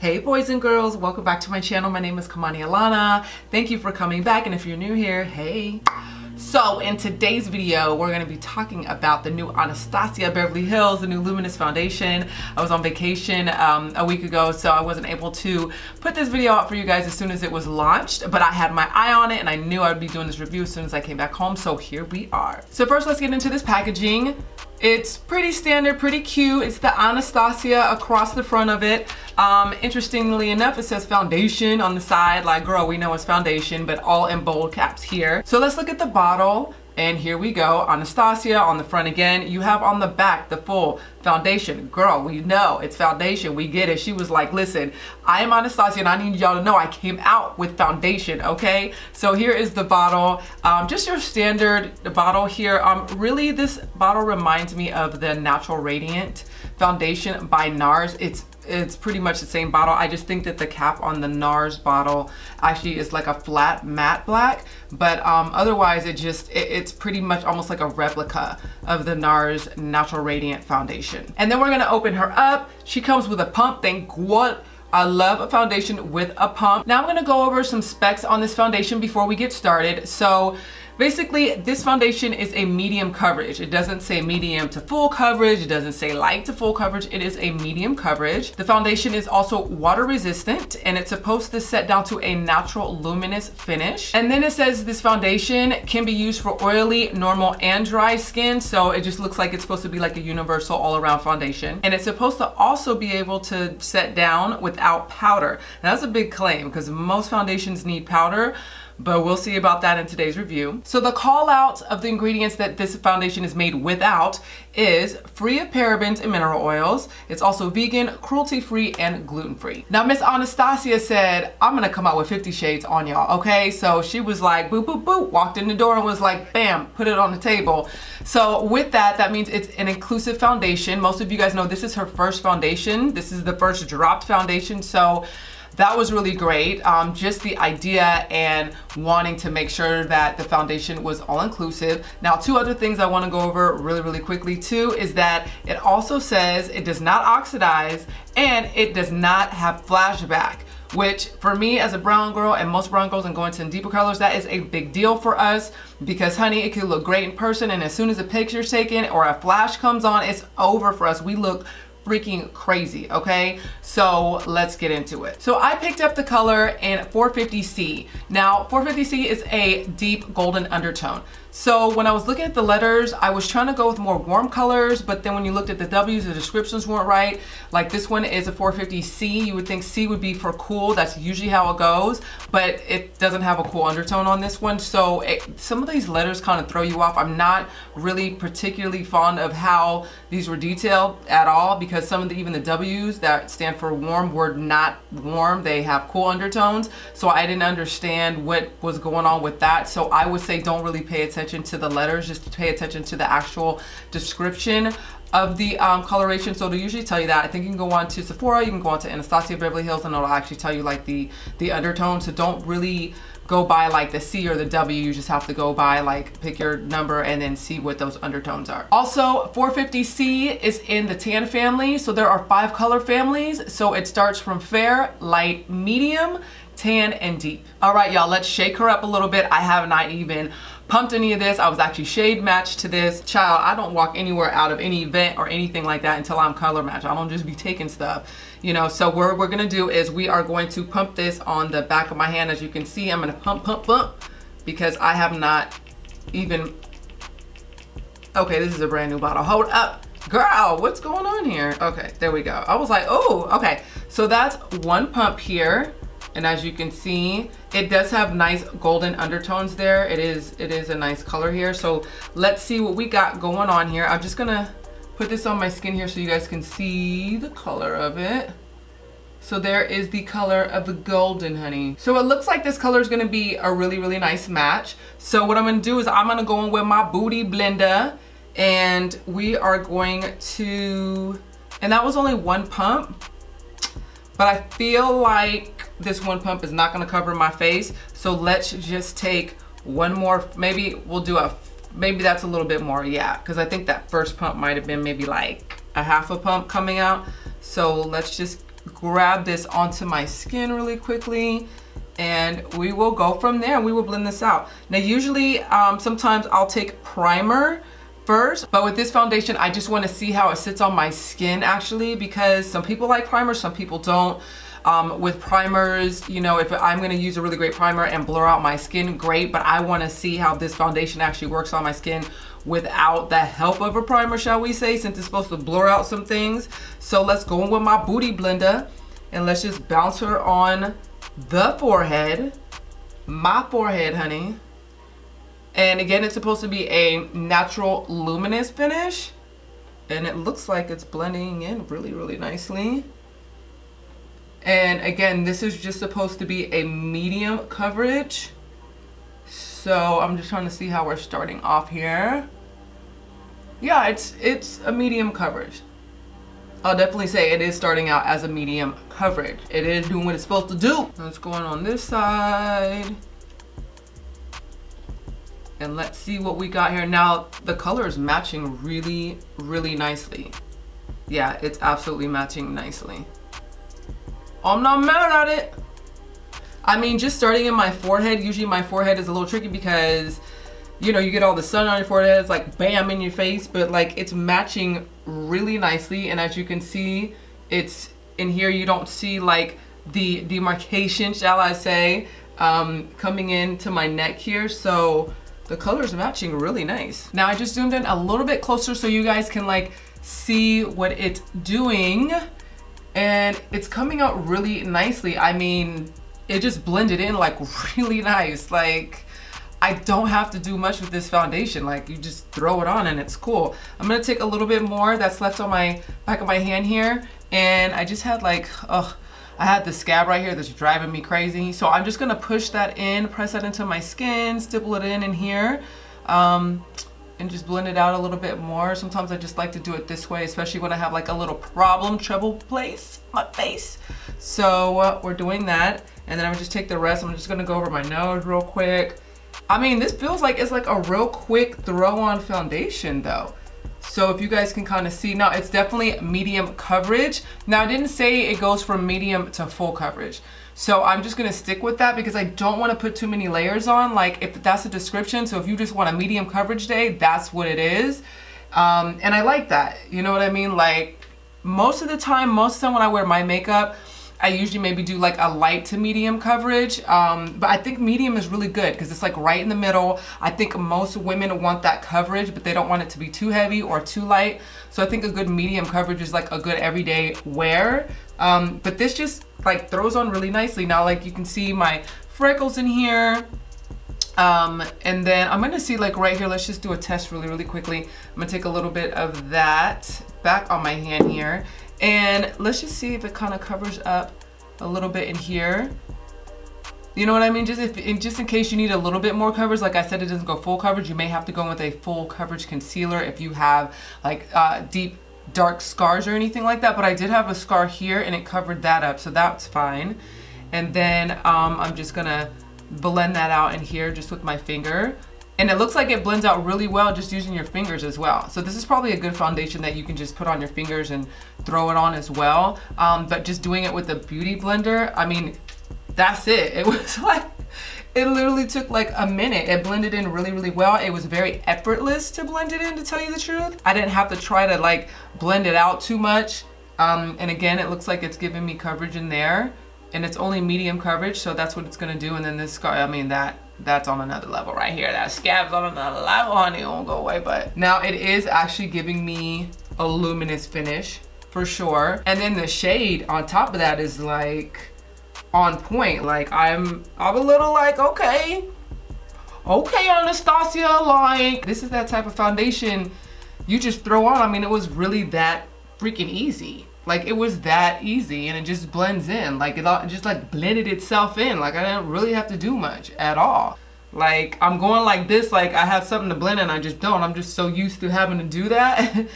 Hey boys and girls, welcome back to my channel. My name is KAMANI ALANA. Thank you for coming back, and if you're new here, hey. So in today's video, we're gonna be talking about the new Anastasia Beverly Hills, the new Luminous foundation. I was on vacation a week ago, so I wasn't able to put this video out for you guys as soon as it was launched, but I had my eye on it and I knew I would be doing this review as soon as I came back home, so here we are. So first, let's get into this packaging. It's pretty standard, pretty cute. It's the Anastasia across the front of it. Interestingly enough, it says foundation on the side. Like, girl, we know it's foundation, but all in bold caps here. So let's look at the bottle. And here we go, Anastasia on the front again. You have on the back the full foundation. Girl, we know it's foundation, we get it. She was like, listen, I am Anastasia and I need y'all to know I came out with foundation, okay? So here is the bottle, just your standard bottle here. Really, this bottle reminds me of the Natural Radiant foundation by NARS. It's pretty much the same bottle. I just think that the cap on the NARS bottle actually is like a flat matte black, but otherwise it's pretty much almost like a replica of the NARS Natural Radiant foundation. And then we're gonna open her up. She comes with a pump, thank God. I love a foundation with a pump. Now I'm gonna go over some specs on this foundation before we get started. So basically, this foundation is a medium coverage. It doesn't say medium to full coverage. It doesn't say light to full coverage. It is a medium coverage. The foundation is also water resistant, and it's supposed to set down to a natural luminous finish. And then it says this foundation can be used for oily, normal, and dry skin. So it just looks like it's supposed to be like a universal all-around foundation. And it's supposed to also be able to set down without powder. Now, that's a big claim because most foundations need powder, but we'll see about that in today's review. So the call out of the ingredients that this foundation is made without is free of parabens and mineral oils. It's also vegan, cruelty-free, and gluten-free. Now, Miss Anastasia said, I'm gonna come out with 50 shades on y'all, okay? So she was like, boop, boop, boop, walked in the door and was like, bam, put it on the table. So with that, that means it's an inclusive foundation. Most of you guys know this is her first foundation. This is the first dropped foundation, so that was really great. Just the idea and wanting to make sure that the foundation was all inclusive. Now, two other things I want to go over really quickly too is that it also says it does not oxidize and it does not have flashback, which for me as a brown girl and most brown girls and going to deeper colors, that is a big deal for us because honey, it could look great in person and as soon as a picture's taken or a flash comes on, it's over for us. We look freaking crazy, okay? So let's get into it. So I picked up the color in 450C. Now 450C is a deep golden undertone. So when I was looking at the letters, I was trying to go with more warm colors, but then when you looked at the W's, the descriptions weren't right. Like this one is a 450C. You would think C would be for cool. That's usually how it goes, but it doesn't have a cool undertone on this one. So some of these letters kind of throw you off. I'm not really particularly fond of how these were detailed at all because some of the, even the W's that stand for warm were not warm. They have cool undertones. So I didn't understand what was going on with that. So I would say don't really pay attention to the letters, just pay attention to the actual description of the coloration. So they usually tell you that. I think you can go on to Sephora, you can go on to Anastasia Beverly Hills, and it'll actually tell you like the undertone. So don't really go by like the C or the W. You just have to go by like pick your number and then see what those undertones are. Also, 450C is in the tan family. So there are 5 color families. So it starts from fair, light, medium, tan, and deep. All right, y'all, let's shake her up a little bit. I have not even pumped any of this. I was actually shade matched to this. Child, I don't walk anywhere out of any event or anything like that until I'm color matched. I don't just be taking stuff, you know. So what we're gonna do is we are going to pump this on the back of my hand. As you can see, I'm gonna pump because I have not even, okay, this is a brand new bottle. Hold up, girl, what's going on here? Okay, there we go. I was like, oh, okay. So that's one pump here. And as you can see, it does have nice golden undertones there. It is a nice color here. So let's see what we got going on here. I'm just gonna put this on my skin here so you guys can see the color of it. So there is the color of the golden, honey. So it looks like this color is gonna be a really nice match. So what I'm gonna do is I'm gonna go in with my Booty Blender and we are going to, and that was only one pump, but I feel like this one pump is not gonna cover my face. So let's just take one more, maybe we'll do maybe that's a little bit more, yeah, because I think that first pump might have been maybe like a half a pump coming out. So let's just grab this onto my skin really quickly, and we will go from there. We will blend this out. Now usually sometimes I'll take primer first, but with this foundation I just want to see how it sits on my skin actually, because some people like primer, some people don't. With primers, you know, if I'm gonna use a really great primer and blur out my skin, great, but I wanna see how this foundation actually works on my skin without the help of a primer, shall we say, since it's supposed to blur out some things. So let's go in with my Booty Blender and let's just bounce her on the forehead, my forehead, honey. And again, it's supposed to be a natural luminous finish, and it looks like it's blending in really, really nicely. And again, this is just supposed to be a medium coverage. So I'm just trying to see how we're starting off here. Yeah, it's a medium coverage. I'll definitely say it is starting out as a medium coverage. It is doing what it's supposed to do. Let's go on this side. And let's see what we got here. Now, the color is matching really, really nicely. Yeah, it's absolutely matching nicely. I'm not mad at it. I mean, just starting in my forehead, usually my forehead is a little tricky because, you know, you get all the sun on your forehead, it's like bam in your face, but like it's matching really nicely. And as you can see, it's in here, you don't see like the demarcation, shall I say, coming into my neck here. So the color is matching really nice. Now I just zoomed in a little bit closer so you guys can like see what it's doing. And it's coming out really nicely. I mean, it just blended in like really nice. Like, I don't have to do much with this foundation. Like, you just throw it on and it's cool. I'm gonna take a little bit more that's left on my back of my hand here. And I just had like, I had the scab right here that's driving me crazy. So I'm just gonna push that in, press that into my skin, stipple it in here. And just blend it out a little bit more. Sometimes I just like to do it this way, especially when I have like a little trouble place, my face. So we're doing that. And then I'm just take the rest. I'm just gonna go over my nose real quick. I mean, this feels like it's like a real quick throw on foundation though. So if you guys can kind of see, now it's definitely medium coverage. Now I didn't say it goes from medium to full coverage. So I'm just gonna stick with that because I don't wanna put too many layers on, like if that's a description. So if you just want a medium coverage day, that's what it is. And I like that, you know what I mean? Like most of the time when I wear my makeup, I usually maybe do like a light to medium coverage. But I think medium is really good because it's like right in the middle. I think most women want that coverage, but they don't want it to be too heavy or too light. So I think a good medium coverage is like a good everyday wear. But this just like throws on really nicely. Now, like you can see my freckles in here. And then I'm gonna see like right here, let's just do a test really quickly. I'm gonna take a little bit of that back on my hand here. And let's just see if it kind of covers up a little bit in here. You know what I mean? Just in case you need a little bit more coverage, like I said, it doesn't go full coverage. You may have to go with a full coverage concealer if you have like deep dark scars or anything like that. But I did have a scar here and it covered that up, so that's fine. And then I'm just gonna blend that out in here just with my finger. And it looks like it blends out really well just using your fingers as well. So this is probably a good foundation that you can just put on your fingers and throw it on as well. But just doing it with a beauty blender, I mean, that's it. It was like, it literally took like a minute. It blended in really well. It was very effortless to blend it in, to tell you the truth. I didn't have to try to like blend it out too much. And again, it looks like it's giving me coverage in there. And it's only medium coverage, so that's what it's gonna do. And then this scar, I mean, that's on another level right here. That scab's on another level, honey. It won't go away. But now it is actually giving me a luminous finish for sure. And then the shade on top of that is like on point. Like I'm a little like, okay, Anastasia, like this is that type of foundation you just throw on. I mean, it was really that freaking easy. Like it was that easy and it just blends in. Like it all just like blended itself in. Like I didn't really have to do much at all. Like I'm going like this, like I have something to blend and I just don't. I'm just so used to having to do that.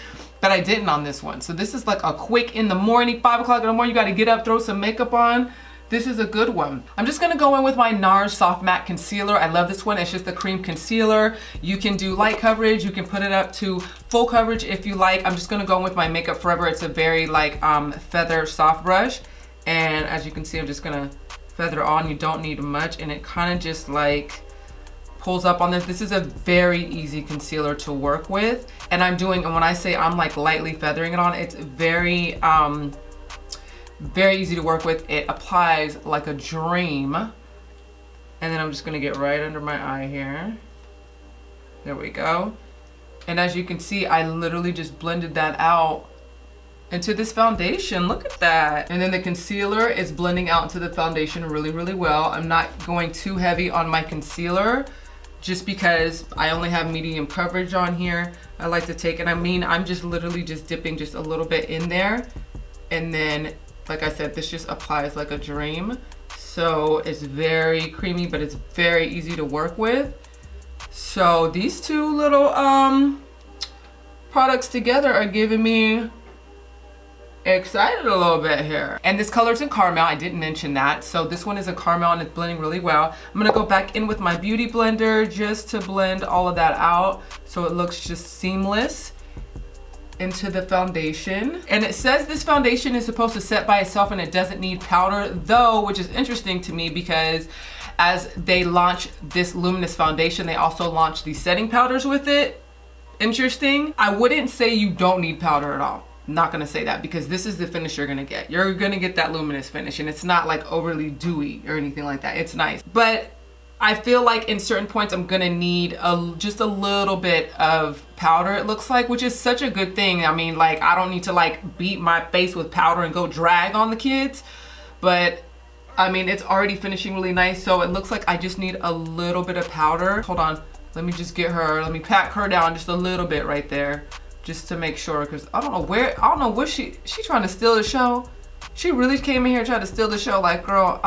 But I didn't on this one. So this is like a quick in the morning, 5 o'clock in the morning, you gotta get up, throw some makeup on. This is a good one. I'm just gonna go in with my NARS Soft Matte Concealer. I love this one. It's just a cream concealer. You can do light coverage. You can put it up to full coverage if you like. I'm just gonna go in with my Makeup Forever. It's a very like feather soft brush. And as you can see, I'm just gonna feather on. You don't need much, and it kind of just like pulls up on this. This is a very easy concealer to work with. And I'm doing, and when I say I'm like lightly feathering it on, it's very easy to work with. It applies like a dream. And then I'm just gonna get right under my eye here. There we go. And as you can see, I literally just blended that out into this foundation. Look at that. And then the concealer is blending out into the foundation really, really well. I'm not going too heavy on my concealer just because I only have medium coverage on here. I like to take, and I mean, I'm just literally just dipping just a little bit in there. And then, like I said, this just applies like a dream. So it's very creamy, but it's very easy to work with. So these two little products together are giving me excited a little bit here. And this color's in caramel. I didn't mention that. So this one is a caramel and it's blending really well. I'm gonna go back in with my beauty blender just to blend all of that out so it looks just seamless into the foundation. And it says this foundation is supposed to set by itself and it doesn't need powder though, which is interesting to me because as they launch this Luminous foundation, they also launch these setting powders with it. Interesting. I wouldn't say you don't need powder at all. I'm not gonna say that because this is the finish you're gonna get. You're gonna get that luminous finish, and it's not like overly dewy or anything like that. It's nice. But I feel like in certain points I'm gonna need just a little bit of powder, it looks like, which is such a good thing. I mean, like, I don't need to like beat my face with powder and go drag on the kids, but I mean, it's already finishing really nice. So it looks like I just need a little bit of powder. Hold on, let me just get her, let me pack her down just a little bit right there, just to make sure, because I don't know what she trying to steal the show. She really came in here trying to steal the show. Like, girl,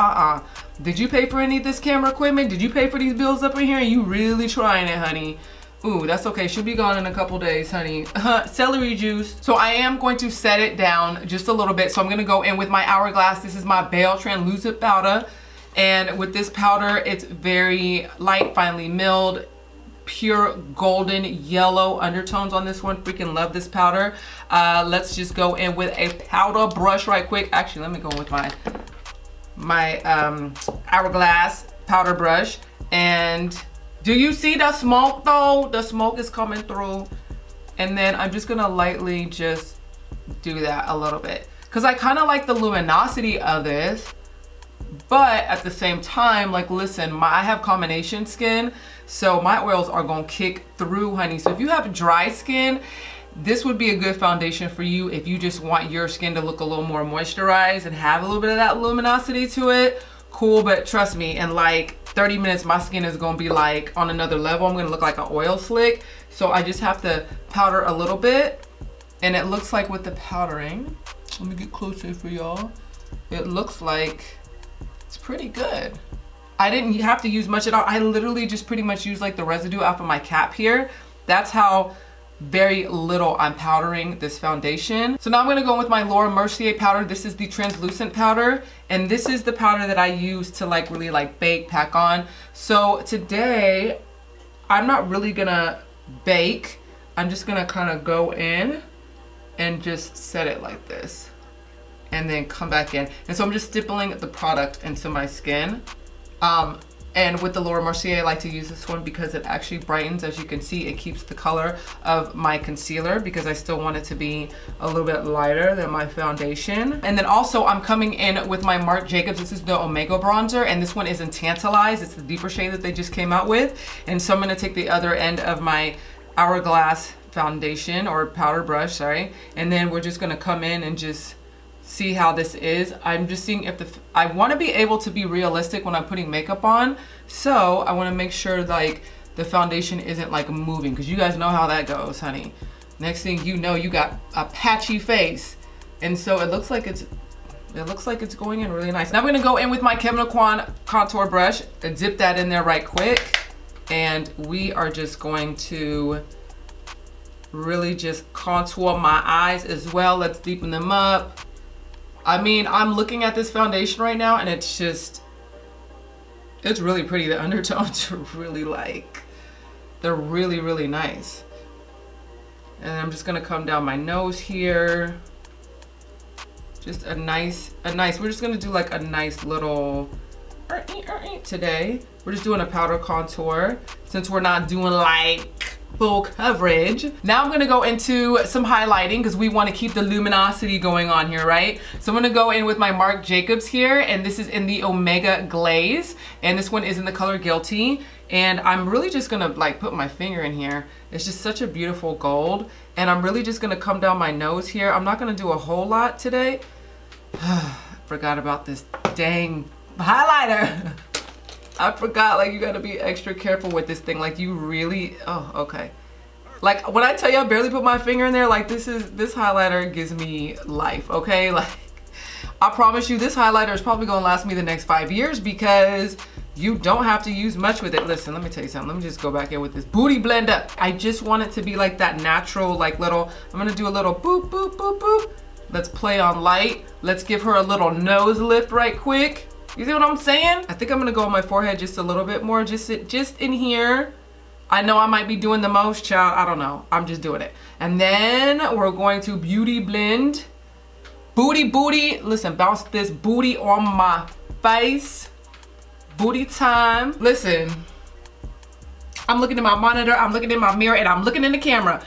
did you pay for any of this camera equipment? Did you pay for these bills up in here? You really trying it, honey. Ooh, that's okay. She'll be gone in a couple days, honey. Celery juice. So I am going to set it down just a little bit. So I'm going to go in with my Hourglass. This is my Bale Translucent powder. And with this powder, it's very light, finely milled, pure golden yellow undertones on this one. Freaking love this powder. Let's just go in with a powder brush right quick. Actually, let me go with my Hourglass powder brush. And do you see the smoke though? The smoke is coming through. And then I'm just gonna lightly just do that a little bit, because I kind of like the luminosity of this, but at the same time, like, listen, I have combination skin, so my oils are gonna kick through, honey. So if you have dry skin, this would be a good foundation for you if you just want your skin to look a little more moisturized and have a little bit of that luminosity to it. Cool, but trust me, in like 30 minutes, my skin is gonna be like on another level. I'm gonna look like an oil slick. So I just have to powder a little bit. And it looks like with the powdering, let me get closer for y'all. It looks like it's pretty good. I didn't have to use much at all. I literally just pretty much used like the residue off of my cap here. That's how very little I'm powdering this foundation. So now I'm gonna go in with my Mercier powder. This is the translucent powder, and this is the powder that I use to like really like bake, pack on. So today, I'm not really gonna bake. I'm just gonna kind of go in and just set it like this, and then come back in. And so I'm just stippling the product into my skin. And with the Mercier, I like to use this one because it actually brightens. As you can see, it keeps the color of my concealer because I still want it to be a little bit lighter than my foundation. And then also I'm coming in with my Marc Jacobs. This is the Omega bronzer, and this one is in Tantalize. It's the deeper shade that they just came out with. And so I'm gonna take the other end of my Hourglass foundation, or powder brush, sorry. And then we're just gonna come in and just see how this is. I'm just seeing if I want to be able to be realistic when I'm putting makeup on, so I want to make sure like the foundation isn't like moving, because you guys know how that goes, honey. Next thing you know, you got a patchy face, and so it looks like it's going in really nice. Now I'm gonna go in with my Kevyn Aucoin contour brush and dip that in there right quick, and we are just going to really just contour my eyes as well. Let's deepen them up. I mean, I'm looking at this foundation right now and it's really pretty. The undertones are really like, they're really, really nice. And I'm just gonna come down my nose here. Just a nice, we're just gonna do like a nice little today. We're just doing a powder contour since we're not doing like full coverage. Now I'm gonna go into some highlighting because we want to keep the luminosity going on here, right? So I'm gonna go in with my Marc Jacobs here, and this is in the Omega Glaze, and this one is in the color Guilty. And I'm really just gonna like put my finger in here. It's just such a beautiful gold, and I'm really just gonna come down my nose here. I'm not gonna do a whole lot today. Forgot about this dang highlighter. I forgot, like, you gotta be extra careful with this thing. Like, you really, oh, okay. Like, when I tell you I barely put my finger in there, like, this highlighter gives me life, okay? Like, I promise you this highlighter is probably gonna last me the next 5 years because you don't have to use much with it. Listen, let me tell you something. Let me just go back in with this booty blender. I just want it to be like that natural, like little, I'm gonna do a little boop, boop, boop, boop. Let's play on light. Let's give her a little nose lift right quick. You see what I'm saying? I think I'm gonna go on my forehead just a little bit more, just in here. I know I might be doing the most, child. I don't know. I'm just doing it. And then we're going to beauty blend. Booty. Listen, bounce this booty on my face. Booty time. Listen, I'm looking at my monitor, I'm looking in my mirror, and I'm looking in the camera.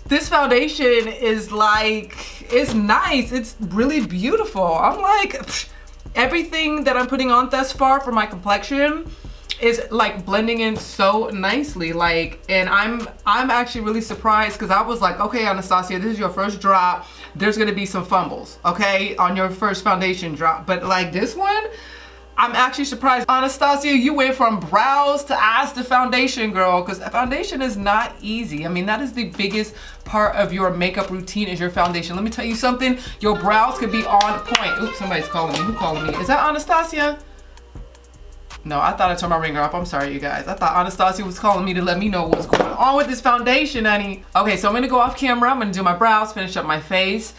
This foundation is like, it's nice. It's really beautiful. I'm like, psh, everything that I'm putting on thus far for my complexion is like blending in so nicely. Like, and I'm actually really surprised because I was like, okay, Anastasia, this is your first drop. There's gonna be some fumbles, okay, on your first foundation drop. But like this one, I'm actually surprised. Anastasia, you went from brows to eyes to foundation, girl, because foundation is not easy. I mean, that is the biggest part of your makeup routine is your foundation. Let me tell you something, your brows could be on point. Oops, somebody's calling me. Who calling me? Is that Anastasia? No, I thought I turned my ringer off. I'm sorry, you guys. I thought Anastasia was calling me to let me know what's going on with this foundation, honey. Okay, so I'm gonna go off camera. I'm gonna do my brows, finish up my face.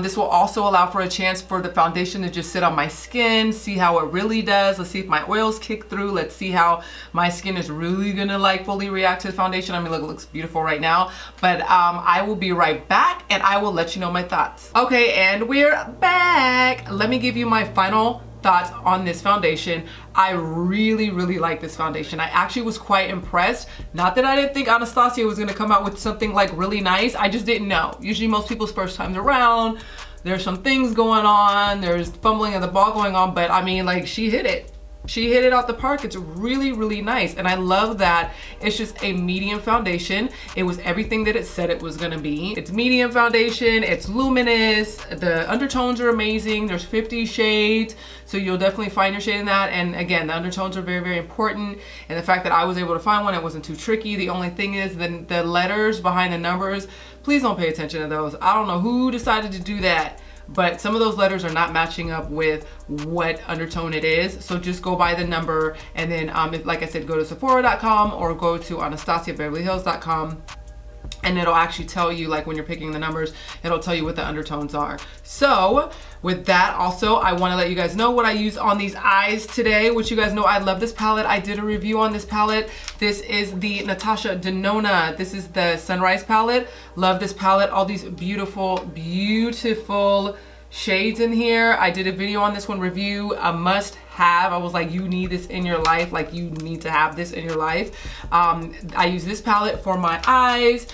This will also allow for a chance for the foundation to just sit on my skin, see how it really does. Let's see if my oils kick through. Let's see how my skin is really gonna like fully react to the foundation. I mean, look, it looks beautiful right now. But I will be right back and I will let you know my thoughts. Okay, and we're back. Let me give you my final thoughts on this foundation. I really like this foundation. I actually was quite impressed. Not that I didn't think Anastasia was gonna come out with something like really nice. I just didn't know. Usually most people's first times around, there's some things going on, there's fumbling of the ball going on, but I mean, like, she hit it. She hit it out the park. It's really nice. And I love that it's just a medium foundation. It was everything that it said it was gonna be. It's medium foundation, it's luminous, the undertones are amazing. There's 50 shades, so you'll definitely find your shade in that. And again, the undertones are very important. And the fact that I was able to find one, it wasn't too tricky. The only thing is the letters behind the numbers, please don't pay attention to those. I don't know who decided to do that, but some of those letters are not matching up with what undertone it is. So just go by the number, and then if, like I said, go to Sephora.com or go to AnastasiaBeverlyHills.com, and it'll actually tell you, like when you're picking the numbers, it'll tell you what the undertones are. So with that, also, I want to let you guys know what I use on these eyes today, which you guys know I love this palette. I did a review on this palette. This is the Natasha Denona. This is the Sunrise palette. Love this palette. All these beautiful shades in here. I did a video on this one, review, a must have. I was like, you need this in your life. Like, you need to have this in your life. I use this palette for my eyes.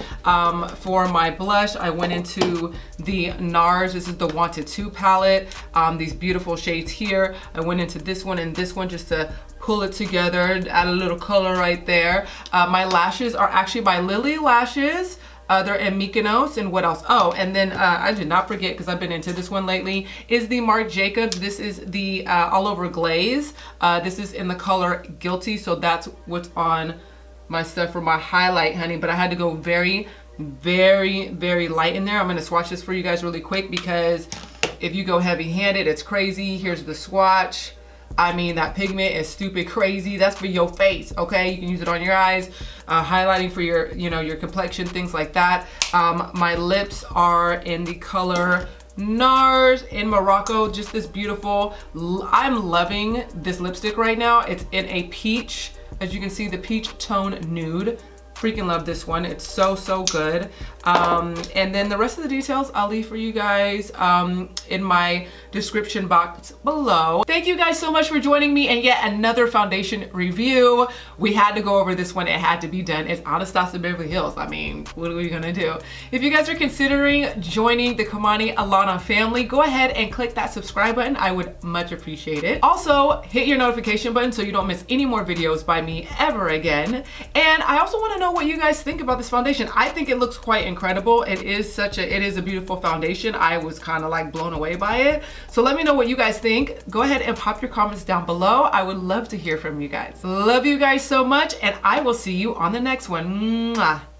For my blush, I went into the NARS. This is the Wanted 2 palette. These beautiful shades here. I went into this one and this one just to pull it together, add a little color right there. My lashes are actually by Lily Lashes. They're in Mykonos. And what else? Oh, and then I did not forget, because I've been into this one lately, is the Marc Jacobs. This is the all over glaze. This is in the color Guilty, so that's what's on my stuff for my highlight, honey. But I had to go very light in there. I'm gonna swatch this for you guys really quick, because if you go heavy-handed, it's crazy. Here's the swatch. I mean, that pigment is stupid crazy. That's for your face, okay? You can use it on your eyes, highlighting for your, you know, your complexion, things like that. My lips are in the color NARS in Morocco. Just this beautiful, I'm loving this lipstick right now. It's in a peach, as you can see, the peach tone nude. freaking love this one. It's so, so good. And then the rest of the details I'll leave for you guys in my description box below. Thank you guys so much for joining me in yet another foundation review. We had to go over this one. It had to be done. It's Anastasia Beverly Hills. I mean, what are we gonna do? If you guys are considering joining the KAMANI ALANA family, go ahead and click that subscribe button. I would much appreciate it. Also, hit your notification button so you don't miss any more videos by me ever again. And I also want to know what you guys think about this foundation. I think it looks quite incredible. It is a beautiful foundation. I was kind of like blown away by it. So let me know what you guys think. Go ahead and pop your comments down below. I would love to hear from you guys. Love you guys so much, and I will see you on the next one. Mwah.